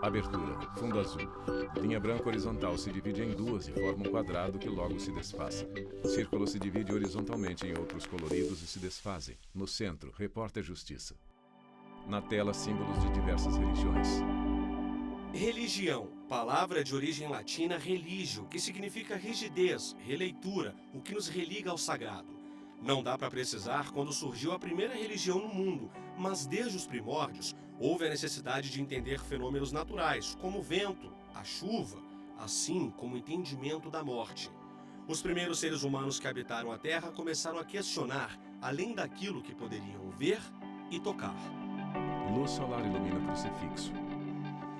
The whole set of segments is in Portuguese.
Abertura. Fundo azul. Linha branca horizontal se divide em duas e forma um quadrado que logo se desfaz. Círculo se divide horizontalmente em outros coloridos e se desfazem. No centro, repórter Justiça. Na tela, símbolos de diversas religiões. Religião, palavra de origem latina religio, que significa rigidez, releitura, o que nos religa ao sagrado. Não dá para precisar quando surgiu a primeira religião no mundo, mas desde os primórdios houve a necessidade de entender fenômenos naturais, como o vento, a chuva, assim como o entendimento da morte. Os primeiros seres humanos que habitaram a Terra começaram a questionar, além daquilo que poderiam ver e tocar. Luz solar ilumina o crucifixo.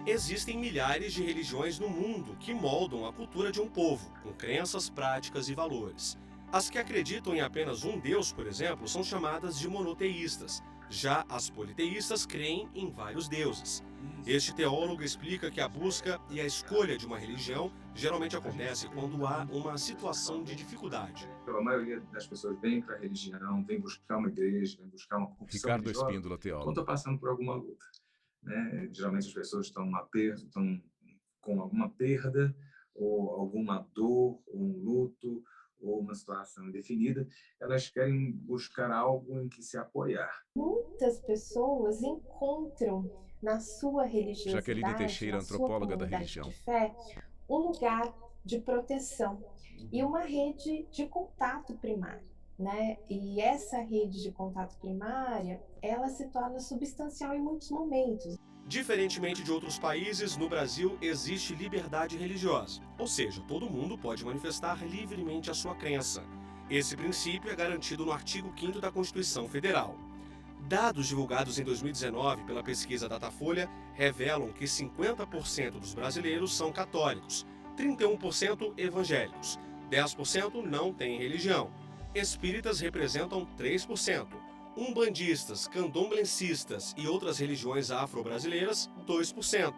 Existem milhares de religiões no mundo que moldam a cultura de um povo, com crenças, práticas e valores. As que acreditam em apenas um Deus, por exemplo, são chamadas de monoteístas. Já as politeístas creem em vários deuses. Este teólogo explica que a busca e a escolha de uma religião geralmente acontece quando há uma situação de dificuldade. A maioria das pessoas vem para a religião, vem buscar uma igreja, vem buscar uma confissão Ricardo religiosa, Espíndola, quando teólogo. estão passando por alguma luta. Né? Geralmente as pessoas estão com alguma perda, ou alguma dor, ou um luto, ou uma situação indefinida, elas querem buscar algo em que se apoiar. Muitas pessoas encontram na sua religiosidade, Jaqueline Teixeira, na sua antropóloga da comunidade religião. de fé, um lugar de proteção e uma rede de contato primário, né? E essa rede de contato primária, ela se torna substancial em muitos momentos. Diferentemente de outros países, no Brasil existe liberdade religiosa, ou seja, todo mundo pode manifestar livremente a sua crença. Esse princípio é garantido no artigo 5º da Constituição Federal. Dados divulgados em 2019 pela pesquisa Datafolha revelam que 50% dos brasileiros são católicos, 31% evangélicos, 10% não têm religião. Espíritas representam 3%. Umbandistas, candomblencistas e outras religiões afro-brasileiras, 2%.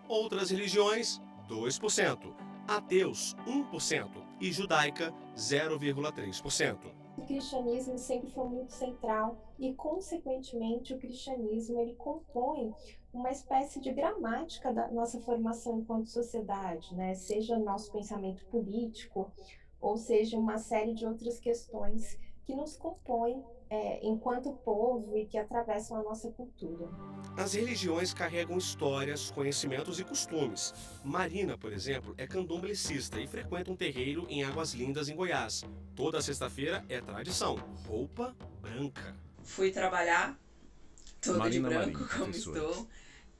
Outras religiões, 2%. Ateus, 1%. E judaica, 0,3%. O cristianismo sempre foi muito central e, consequentemente, o cristianismo ele compõe uma espécie de gramática da nossa formação enquanto sociedade, né? Seja nosso pensamento político, ou seja, uma série de outras questões que nos compõem enquanto povo e que atravessam a nossa cultura. As religiões carregam histórias, conhecimentos e costumes. Marina, por exemplo, é candomblecista e frequenta um terreiro em Águas Lindas, em Goiás. Toda sexta-feira é tradição, roupa branca. Fui trabalhar toda Marina de branco, Marinho, como professora. estou.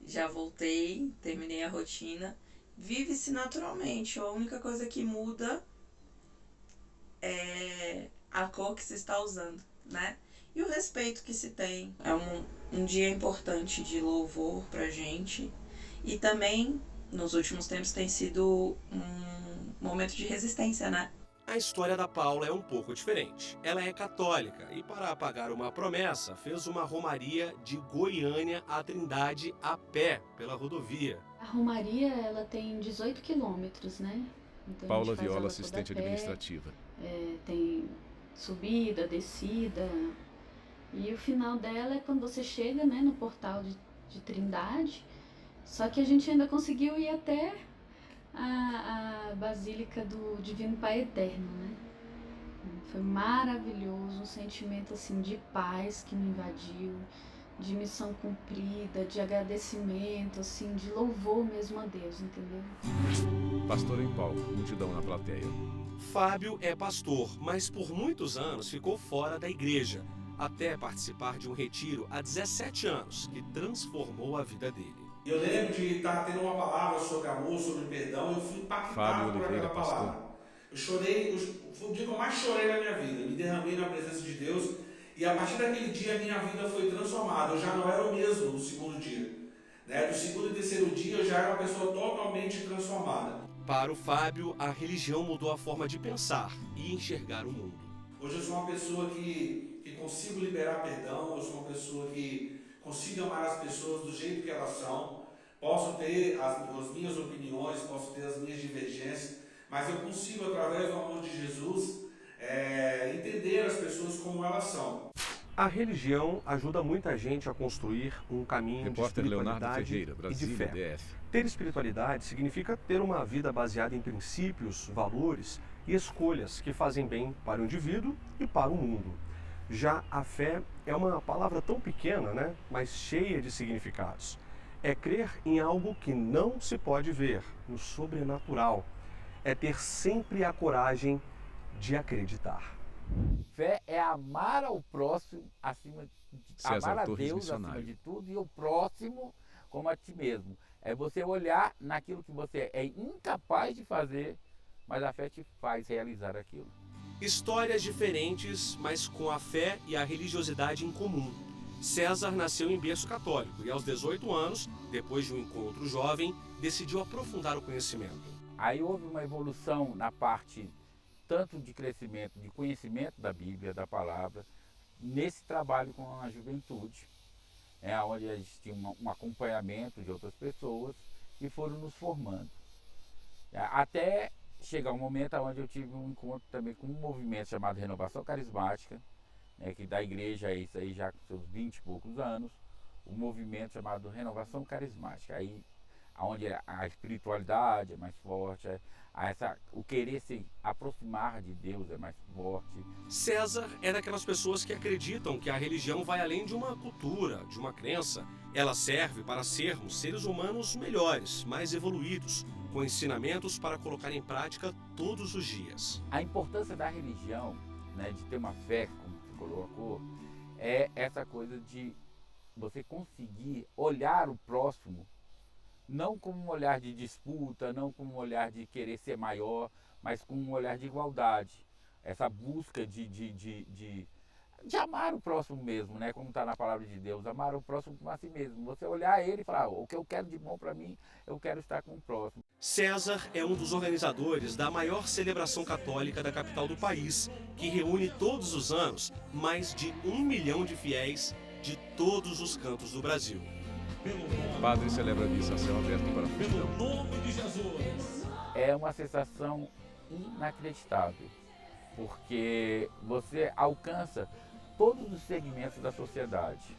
Já voltei, terminei a rotina. Vive-se naturalmente. A única coisa que muda é a cor que se está usando, né? E o respeito que se tem. É um dia importante de louvor pra gente. E também, nos últimos tempos, tem sido um momento de resistência, né? A história da Paula é um pouco diferente. Ela é católica e, para pagar uma promessa, fez uma romaria de Goiânia à Trindade a pé, pela rodovia. A romaria, ela tem 18 quilômetros, né? Então, Paula a gente faz Viola, ela assistente toda a pé. administrativa. Tem subida, descida. E o final dela é quando você chega, né, no portal de Trindade. Só que a gente ainda conseguiu ir até a Basílica do Divino Pai Eterno, né? Foi maravilhoso, um sentimento assim de paz que me invadiu, de missão cumprida, de agradecimento, assim, de louvor mesmo a Deus, entendeu? Pastor em palco, multidão na plateia. Fábio é pastor, mas por muitos anos ficou fora da igreja, até participar de um retiro há 17 anos, que transformou a vida dele. Eu lembro de estar tendo uma palavra sobre amor, sobre perdão, e eu fui impactado Fábio por Oliveira, aquela palavra. pastor. Eu chorei, foi o dia que eu mais chorei na minha vida, me derramei na presença de Deus, e a partir daquele dia a minha vida foi transformada. Eu já não era o mesmo no segundo dia. Né? Do segundo e terceiro dia eu já era uma pessoa totalmente transformada. Para o Fábio, a religião mudou a forma de pensar e enxergar o mundo. Hoje eu sou uma pessoa que consigo liberar perdão, eu sou uma pessoa que consigo amar as pessoas do jeito que elas são, posso ter as minhas opiniões, posso ter as minhas divergências, mas eu consigo, através do amor de Jesus, entender as pessoas como elas são. A religião ajuda muita gente a construir um caminho Repórter de Leonardo espiritualidade Ferreira, e de Brasília, fé. DF. Ter espiritualidade significa ter uma vida baseada em princípios, valores e escolhas que fazem bem para o indivíduo e para o mundo. Já a fé é uma palavra tão pequena, né, mas cheia de significados. É crer em algo que não se pode ver, no sobrenatural. É ter sempre a coragem de acreditar. Fé é amar ao próximo acima de César amar a Torres, Deus acima missionário. de tudo e o próximo como a ti mesmo. É você olhar naquilo que você é incapaz de fazer, mas a fé te faz realizar aquilo. Histórias diferentes, mas com a fé e a religiosidade em comum. César nasceu em berço católico e aos 18 anos, depois de um encontro jovem, decidiu aprofundar o conhecimento. Aí houve uma evolução na parte tanto de crescimento, de conhecimento da Bíblia, da palavra, nesse trabalho com a juventude, onde a gente tinha um acompanhamento de outras pessoas que foram nos formando. Até chegar um momento onde eu tive um encontro também com um movimento chamado Renovação Carismática, que da igreja é isso aí já com seus 20 e poucos anos, um movimento chamado Renovação Carismática, aí onde a espiritualidade é mais forte, o querer se aproximar de Deus é mais forte. César é daquelas pessoas que acreditam que a religião vai além de uma cultura, de uma crença. Ela serve para sermos seres humanos melhores, mais evoluídos, com ensinamentos para colocar em prática todos os dias. A importância da religião, de ter uma fé, como você colocou, é essa coisa de você conseguir olhar o próximo não com um olhar de disputa, não com um olhar de querer ser maior, mas com um olhar de igualdade. Essa busca de amar o próximo mesmo, como está na palavra de Deus, amar o próximo como a si mesmo. Você olhar ele e falar, o que eu quero de bom para mim, eu quero estar com o próximo. César é um dos organizadores da maior celebração católica da capital do país, que reúne todos os anos mais de 1 milhão de fiéis de todos os cantos do Brasil. Padre celebra a missa a céu aberto para a multidão. Pelo nome de Jesus. É uma sensação inacreditável, porque você alcança todos os segmentos da sociedade.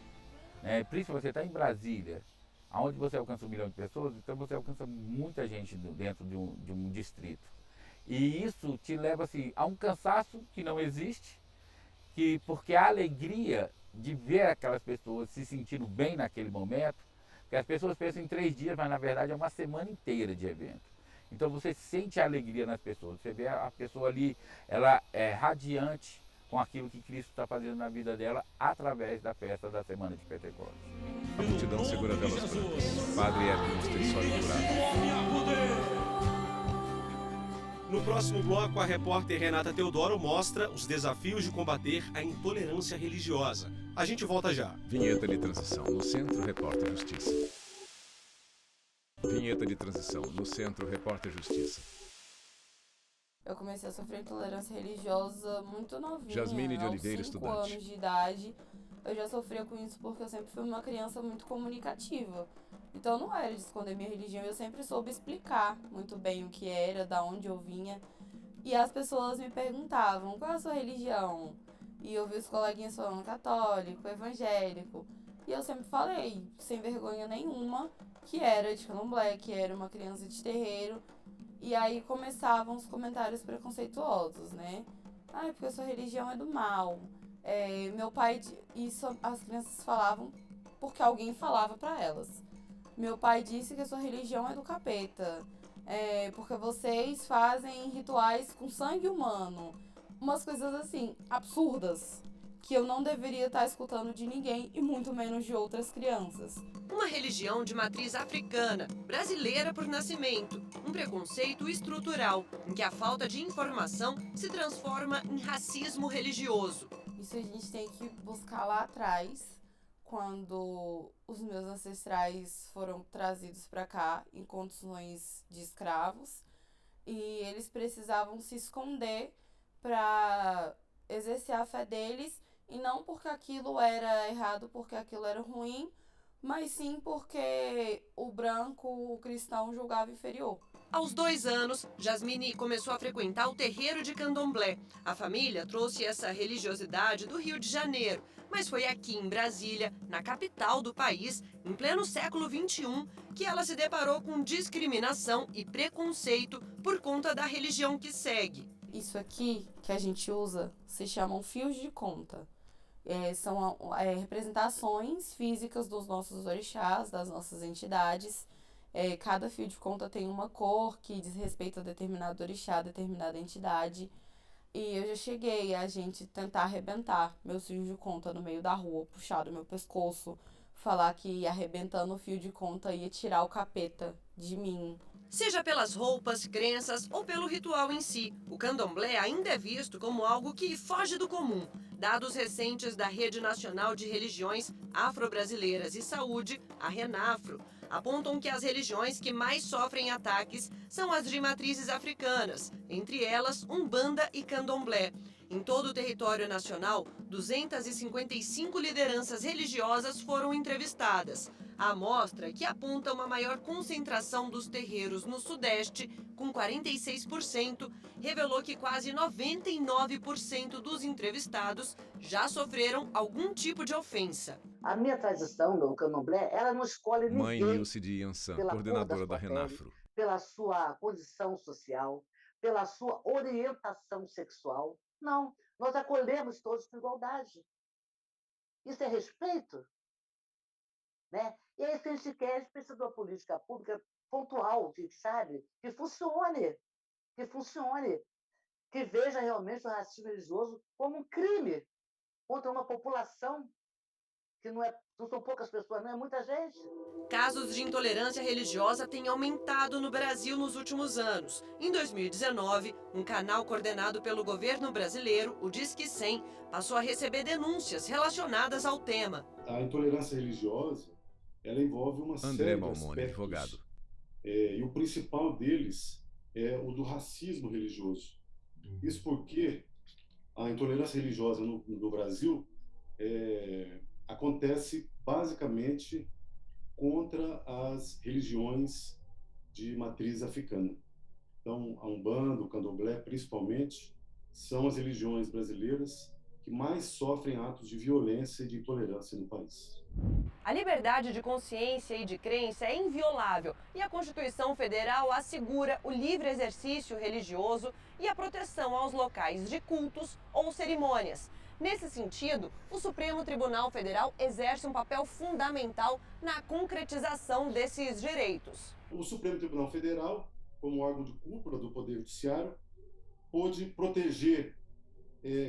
Principalmente você está em Brasília, onde você alcança 1 milhão de pessoas, então você alcança muita gente dentro de um distrito. E isso te leva assim, a um cansaço que não existe, porque a alegria de ver aquelas pessoas se sentindo bem naquele momento, porque as pessoas pensam em 3 dias, mas na verdade é uma semana inteira de evento. Então você sente a alegria nas pessoas, você vê a pessoa ali, ela é radiante com aquilo que Cristo está fazendo na vida dela através da festa da Semana de Pentecostes. A multidão segura velas brancas. Padre Hélio Extensório Dourado. No próximo bloco, a repórter Renata Teodoro mostra os desafios de combater a intolerância religiosa. A gente volta já. Vinheta de transição. No Centro, Repórter Justiça. Vinheta de transição. No Centro, Repórter Justiça. Eu comecei a sofrer intolerância religiosa muito novinha. Jasmine de Oliveira, aos 5 estudante. anos de idade. Eu já sofria com isso porque eu sempre fui uma criança muito comunicativa. Então não era de esconder minha religião, eu sempre soube explicar muito bem o que era, da onde eu vinha. E as pessoas me perguntavam, qual é a sua religião? E eu vi os coleguinhas falando católico, evangélico. E eu sempre falei, sem vergonha nenhuma, que era de candomblé, que era uma criança de terreiro. E aí começavam os comentários preconceituosos, né? Porque a sua religião é do mal. Meu pai, isso as crianças falavam porque alguém falava pra elas. Meu pai disse que a sua religião é do capeta, porque vocês fazem rituais com sangue humano. Umas coisas assim, absurdas, que eu não deveria estar escutando de ninguém e muito menos de outras crianças. Uma religião de matriz africana, brasileira por nascimento, um preconceito estrutural, em que a falta de informação se transforma em racismo religioso. Isso a gente tem que buscar lá atrás, quando os meus ancestrais foram trazidos para cá em condições de escravos e eles precisavam se esconder para exercer a fé deles, e não porque aquilo era errado, porque aquilo era ruim, mas sim porque o branco, o cristão, julgava inferior. Aos 2 anos, Jasmine começou a frequentar o terreiro de Candomblé. A família trouxe essa religiosidade do Rio de Janeiro, mas foi aqui em Brasília, na capital do país, em pleno século XXI, que ela se deparou com discriminação e preconceito por conta da religião que segue. Isso aqui que a gente usa se chamam fios de conta. São representações físicas dos nossos orixás, das nossas entidades. Cada fio de conta tem uma cor que diz respeito a determinado orixá, determinada entidade. E eu já cheguei a gente tentar arrebentar meus fios de conta no meio da rua, puxar do meu pescoço, falar que arrebentando o fio de conta ia tirar o capeta de mim. Seja pelas roupas, crenças ou pelo ritual em si, o candomblé ainda é visto como algo que foge do comum. Dados recentes da Rede Nacional de Religiões Afro-Brasileiras e Saúde, a RENAFRO, apontam que as religiões que mais sofrem ataques são as de matrizes africanas, entre elas Umbanda e Candomblé. Em todo o território nacional, 255 lideranças religiosas foram entrevistadas. A amostra, que aponta uma maior concentração dos terreiros no Sudeste, com 46%, revelou que quase 99% dos entrevistados já sofreram algum tipo de ofensa. A minha tradição do candomblé, ela não escolhe Mãe ninguém Nilce de Yansan, pela cor da coordenadora da sua pele, RENAFRO. pela sua condição social, pela sua orientação sexual. Não, nós acolhemos todos com igualdade. Isso é respeito, né? E é isso que a gente quer, a gente precisa de uma política pública pontual, sabe? Que funcione, que veja realmente o racismo religioso como um crime contra uma população que não são poucas pessoas, não é muita gente. Casos de intolerância religiosa têm aumentado no Brasil nos últimos anos. Em 2019, um canal coordenado pelo governo brasileiro, o Disque 100, passou a receber denúncias relacionadas ao tema. A intolerância religiosa, ela envolve uma série André de Malmone, aspectos, advogado. E o principal deles é o do racismo religioso. Isso porque a intolerância religiosa no Brasil acontece basicamente contra as religiões de matriz africana. Então, a Umbanda, o Candomblé, principalmente, são as religiões brasileiras que mais sofrem atos de violência e de intolerância no país. A liberdade de consciência e de crença é inviolável e a Constituição Federal assegura o livre exercício religioso e a proteção aos locais de cultos ou cerimônias. Nesse sentido, o Supremo Tribunal Federal exerce um papel fundamental na concretização desses direitos. O Supremo Tribunal Federal, como órgão de cúpula do Poder Judiciário, pôde proteger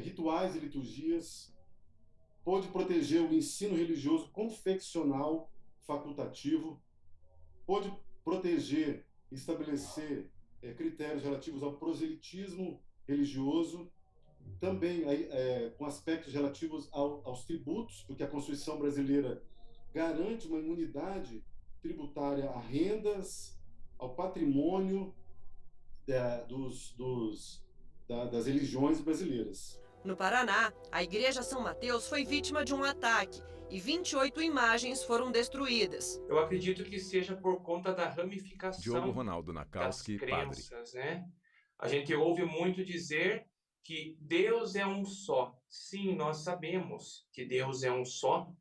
rituais e liturgias, pôde proteger o ensino religioso confessional facultativo, pôde proteger e estabelecer critérios relativos ao proselitismo religioso, também com aspectos relativos aos tributos, porque a Constituição brasileira garante uma imunidade tributária a rendas, ao patrimônio das religiões brasileiras. No Paraná, a Igreja São Mateus foi vítima de um ataque e 28 imagens foram destruídas. Eu acredito que seja por conta da ramificação Diogo Ronaldo Nakowski, das crenças, né? A gente ouve muito dizer que Deus é um só. Sim, nós sabemos que Deus é um só,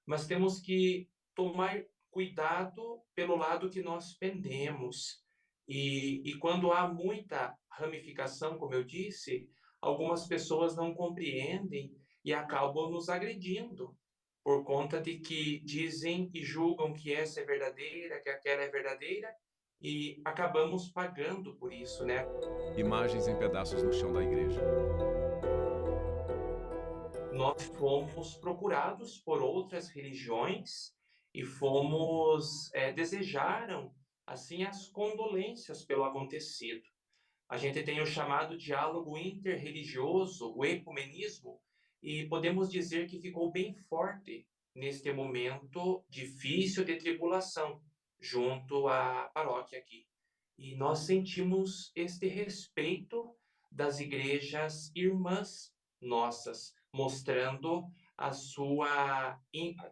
mas temos que tomar cuidado pelo lado que nós pendemos. E quando há muita ramificação, como eu disse, algumas pessoas não compreendem e acabam nos agredindo por conta de que dizem e julgam que essa é verdadeira, que aquela é verdadeira, e acabamos pagando por isso, né? Imagens em pedaços no chão da igreja. Nós fomos procurados por outras religiões e desejaram assim as condolências pelo acontecido. A gente tem o chamado diálogo interreligioso, o ecumenismo, e podemos dizer que ficou bem forte neste momento difícil de tribulação, junto à paróquia aqui. E nós sentimos este respeito das igrejas irmãs nossas, mostrando a sua,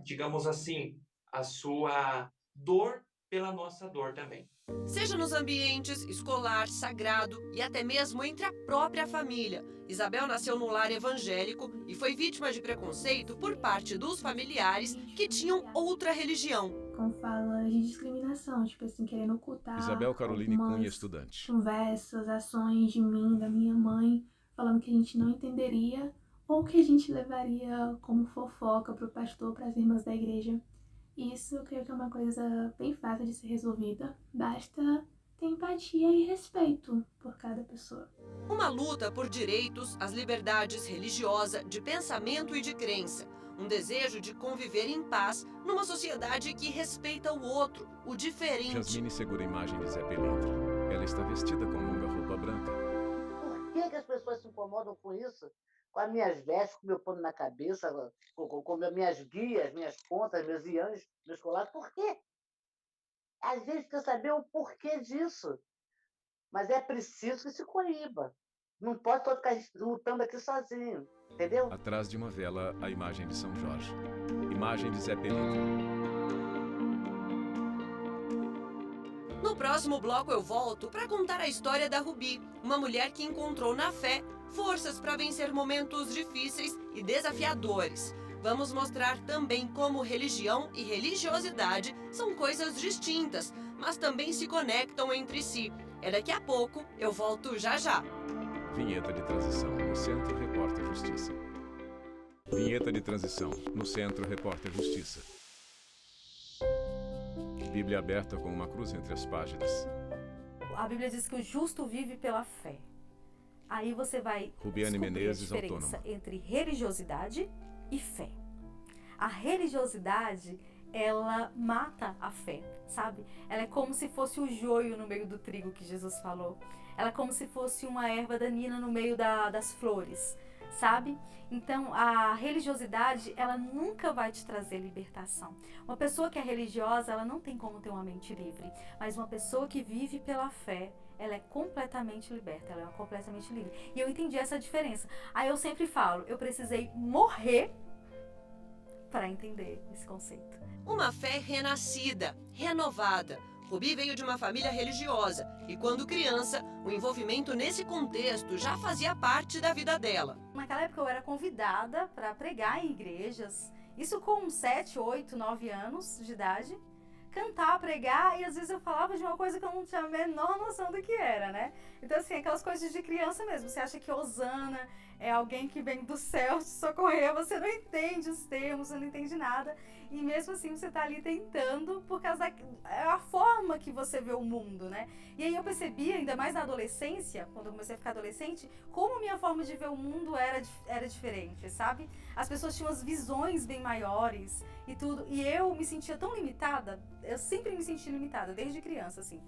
digamos assim, a sua dor pela nossa dor também. Seja nos ambientes escolar, sagrado e até mesmo entre a própria família. Isabel nasceu num lar evangélico e foi vítima de preconceito por parte dos familiares que tinham outra religião. Com fala de discriminação, tipo assim, querendo ocultar Isabel Caroline Cunha, estudante. Conversas, ações de mim, da minha mãe, falando que a gente não entenderia ou que a gente levaria como fofoca para o pastor, para as irmãs da igreja. Isso eu creio que é uma coisa bem fácil de ser resolvida. Basta ter empatia e respeito por cada pessoa. Uma luta por direitos, as liberdades religiosa, de pensamento e de crença. Um desejo de conviver em paz numa sociedade que respeita o outro, o diferente. Jasmine segura a imagem de Zé Pelindro. Ela está vestida com longa roupa branca. Por que as pessoas se incomodam com isso? Com as minhas vestes, com o meu pano na cabeça, com minhas guias, minhas contas, meus iãs, meus colares. Por quê? A gente quer saber o porquê disso. Mas é preciso que se coíba. Não pode só ficar lutando aqui sozinho, entendeu? Atrás de uma vela, a imagem de São Jorge. Imagem de Zé Pelindro. No próximo bloco eu volto para contar a história da Rubi, uma mulher que encontrou na fé forças para vencer momentos difíceis e desafiadores. Vamos mostrar também como religião e religiosidade são coisas distintas, mas também se conectam entre si. É daqui a pouco, eu volto já já. Vinheta de transição, no Centro Repórter Justiça. Vinheta de transição, no Centro Repórter Justiça. Bíblia aberta com uma cruz entre as páginas. A Bíblia diz que o justo vive pela fé. Aí você vai Rubiane Menezes, descobrir a diferença autônoma. entre religiosidade e fé. A religiosidade, ela mata a fé, sabe? Ela é como se fosse o joio no meio do trigo que Jesus falou. Ela é como se fosse uma erva daninha no meio das flores, sabe? Então, a religiosidade, ela nunca vai te trazer libertação. Uma pessoa que é religiosa, ela não tem como ter uma mente livre. Mas uma pessoa que vive pela fé, ela é completamente liberta, ela é completamente livre. E eu entendi essa diferença. Aí eu sempre falo, eu precisei morrer para entender esse conceito. Uma fé renascida, renovada. Rubi veio de uma família religiosa e, quando criança, o envolvimento nesse contexto já fazia parte da vida dela. Naquela época eu era convidada para pregar em igrejas, isso com 7, 8, 9 anos de idade. Cantar, pregar, e às vezes eu falava de uma coisa que eu não tinha a menor noção do que era, né? Então, assim, aquelas coisas de criança mesmo. Você acha que Hosana é alguém que vem do céu te socorrer, você não entende os termos, você não entende nada. E mesmo assim você tá ali tentando, por causa da forma que você vê o mundo, né? E aí eu percebi, ainda mais na adolescência, quando eu comecei a ficar adolescente, como a minha forma de ver o mundo era diferente, sabe? As pessoas tinham as visões bem maiores e tudo. E eu me sentia tão limitada, eu sempre me senti limitada, desde criança, assim.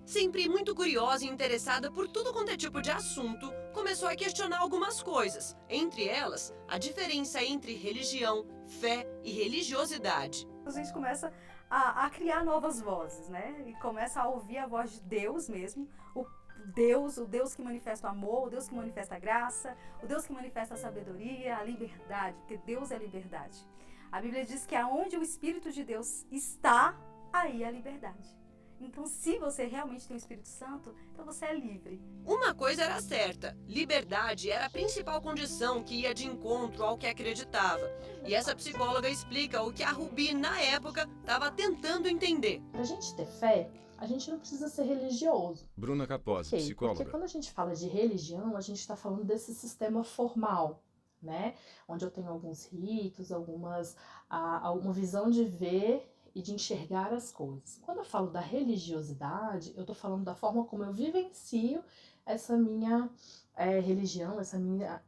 Sempre muito curiosa e interessada por tudo quanto é tipo de assunto, começou a questionar algumas coisas. Entre elas, a diferença entre religião, fé e religiosidade. A gente começa a criar novas vozes, né? E começa a ouvir a voz de Deus mesmo, o Deus que manifesta o amor, o Deus que manifesta a graça, o Deus que manifesta a sabedoria, a liberdade, porque Deus é liberdade. A Bíblia diz que aonde o Espírito de Deus está, aí é a liberdade. Então, se você realmente tem o Espírito Santo, então você é livre. Uma coisa era certa, liberdade era a principal condição que ia de encontro ao que acreditava. E essa psicóloga explica o que a Rubi, na época, estava tentando entender. Para a gente ter fé, a gente não precisa ser religioso. Bruna Capozzi, psicóloga. Porque quando a gente fala de religião, a gente está falando desse sistema formal, né? Onde eu tenho alguns ritos, alguma visão de ver e de enxergar as coisas. Quando eu falo da religiosidade, eu estou falando da forma como eu vivencio essa minha religião, essa minha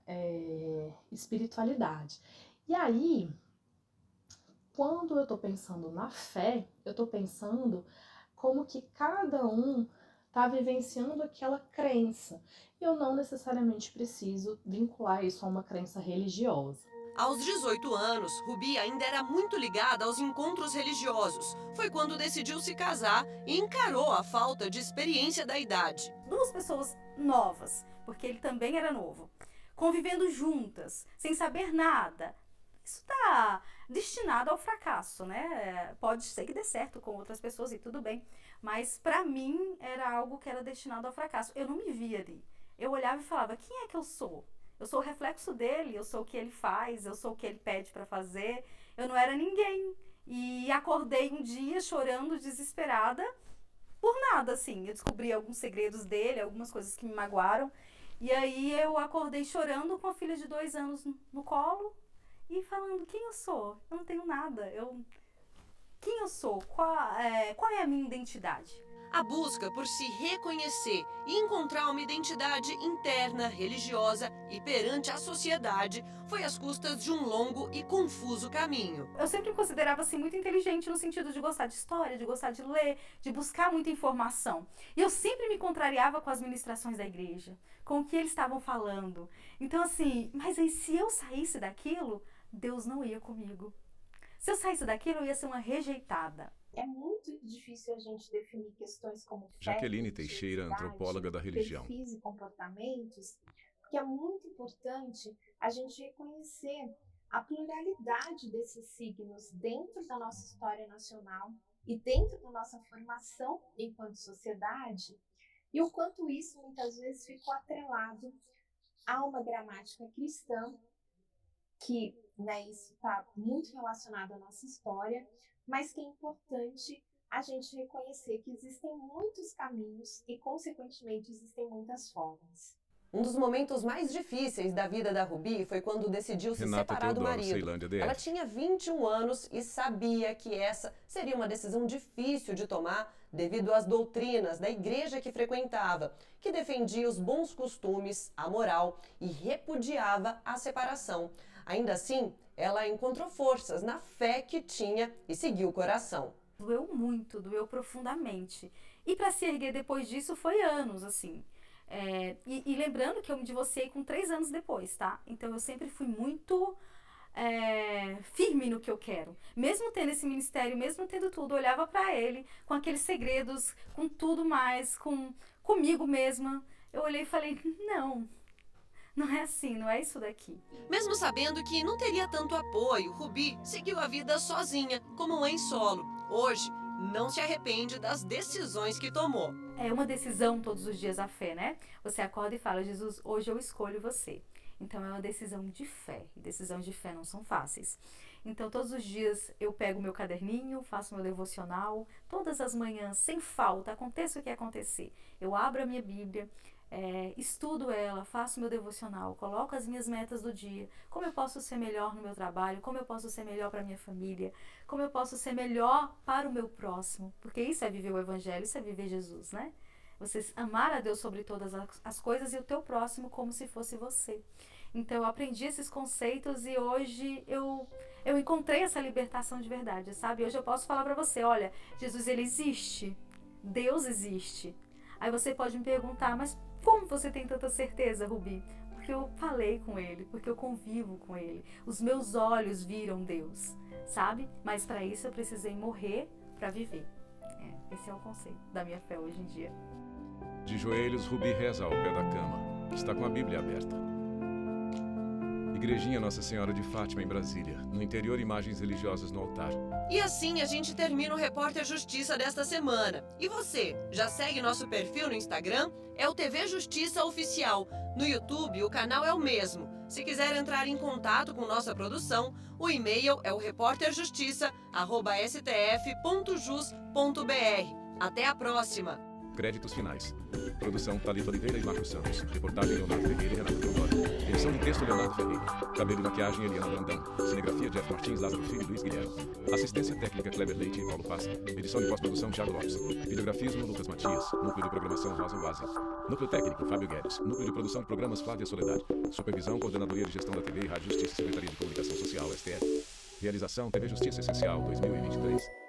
espiritualidade. E aí, quando eu estou pensando na fé, eu estou pensando como que cada um está vivenciando aquela crença. Eu não necessariamente preciso vincular isso a uma crença religiosa. Aos 18 anos, Rubi ainda era muito ligada aos encontros religiosos. Foi quando decidiu se casar e encarou a falta de experiência da idade. Duas pessoas novas, porque ele também era novo, convivendo juntas, sem saber nada, isso está destinado ao fracasso, né? Pode ser que dê certo com outras pessoas e tudo bem, mas para mim era algo que era destinado ao fracasso. Eu não me via ali. Eu olhava e falava, quem é que eu sou? Eu sou o reflexo dele, eu sou o que ele faz, eu sou o que ele pede para fazer. Eu não era ninguém. E acordei um dia chorando, desesperada, por nada, assim. Eu descobri alguns segredos dele, algumas coisas que me magoaram. E aí eu acordei chorando com a filha de 2 anos no colo e falando, quem eu sou? Eu não tenho nada. Quem eu sou? Qual é a minha identidade? A busca por se reconhecer e encontrar uma identidade interna, religiosa e perante a sociedade foi às custas de um longo e confuso caminho. Eu sempre me considerava assim, muito inteligente no sentido de gostar de história, de gostar de ler, de buscar muita informação. E eu sempre me contrariava com as ministrações da igreja, com o que eles estavam falando. Então assim, mas aí se eu saísse daquilo, Deus não ia comigo. Se eu saísse daquilo, eu ia ser uma rejeitada. É muito difícil a gente definir questões como fé, Jaqueline Teixeira, antropóloga da religião. perfis e comportamentos, porque é muito importante a gente reconhecer a pluralidade desses signos dentro da nossa história nacional e dentro da nossa formação enquanto sociedade, e o quanto isso muitas vezes ficou atrelado a uma gramática cristã, que isso está muito relacionado à nossa história, mas que é importante a gente reconhecer que existem muitos caminhos e, consequentemente, existem muitas formas. Um dos momentos mais difíceis da vida da Rubi foi quando decidiu se separar do marido. Ceilândia DF. Ela tinha 21 anos e sabia que essa seria uma decisão difícil de tomar devido às doutrinas da igreja que frequentava, que defendia os bons costumes, a moral e repudiava a separação. Ainda assim, ela encontrou forças na fé que tinha e seguiu o coração. Doeu muito, doeu profundamente. E para se erguer depois disso foi anos, assim. E lembrando que eu me divorciei com 3 anos depois, tá? Então eu sempre fui muito firme no que eu quero. Mesmo tendo esse ministério, mesmo tendo tudo, eu olhava para ele com aqueles segredos, com tudo mais, comigo mesma. Eu olhei e falei, não é assim, não é isso daqui. Mesmo sabendo que não teria tanto apoio, Rubi seguiu a vida sozinha, como mãe solo. Hoje, não se arrepende das decisões que tomou. É uma decisão todos os dias a fé, né? Você acorda e fala, Jesus, hoje eu escolho você. Então é uma decisão de fé, e decisões de fé não são fáceis. Então todos os dias eu pego meu caderninho, faço meu devocional, todas as manhãs, sem falta, aconteça o que acontecer. Eu abro a minha Bíblia, estudo ela, faço meu devocional, coloco as minhas metas do dia, como eu posso ser melhor no meu trabalho, como eu posso ser melhor para minha família, como eu posso ser melhor para o meu próximo, porque isso é viver o Evangelho, isso é viver Jesus, né? Você amar a Deus sobre todas as coisas e o teu próximo como se fosse você. Então eu aprendi esses conceitos e hoje eu encontrei essa libertação de verdade, sabe? Hoje eu posso falar para você, olha, Jesus ele existe, Deus existe. Aí você pode me perguntar, mas como você tem tanta certeza, Rubi? Porque eu falei com ele, porque eu convivo com ele. Os meus olhos viram Deus, sabe? Mas para isso eu precisei morrer para viver. Esse é o conceito da minha fé hoje em dia. De joelhos, Rubi reza ao pé da cama. Está com a Bíblia aberta. Igrejinha Nossa Senhora de Fátima, em Brasília. No interior, imagens religiosas no altar. E assim a gente termina o Repórter Justiça desta semana. E você, já segue nosso perfil no Instagram? É o TV Justiça Oficial. No YouTube, o canal é o mesmo. Se quiser entrar em contato com nossa produção, o e-mail é o reporterjustiça@stf.jus.br. Até a próxima! Créditos finais. Produção Thalita Oliveira e Marcos Santos. Reportagem Leonardo Ferreira e Renato Teodoro. Edição de texto Leonardo Ferreira. Cabelo e maquiagem Eliana Brandão. Cinegrafia Jeff Martins, Lázaro Filho e Luiz Guilherme. Assistência técnica Kleber Leite e Paulo Paz. Edição de pós-produção Thiago Lopes. Videografismo Lucas Matias. Núcleo de programação Rosa Wazi. Núcleo técnico Fábio Guedes. Núcleo de produção de programas Flávia Soledade. Supervisão Coordenadoria de Gestão da TV e Rádio Justiça, Secretaria de Comunicação Social, STF. Realização TV Justiça Essencial 2023.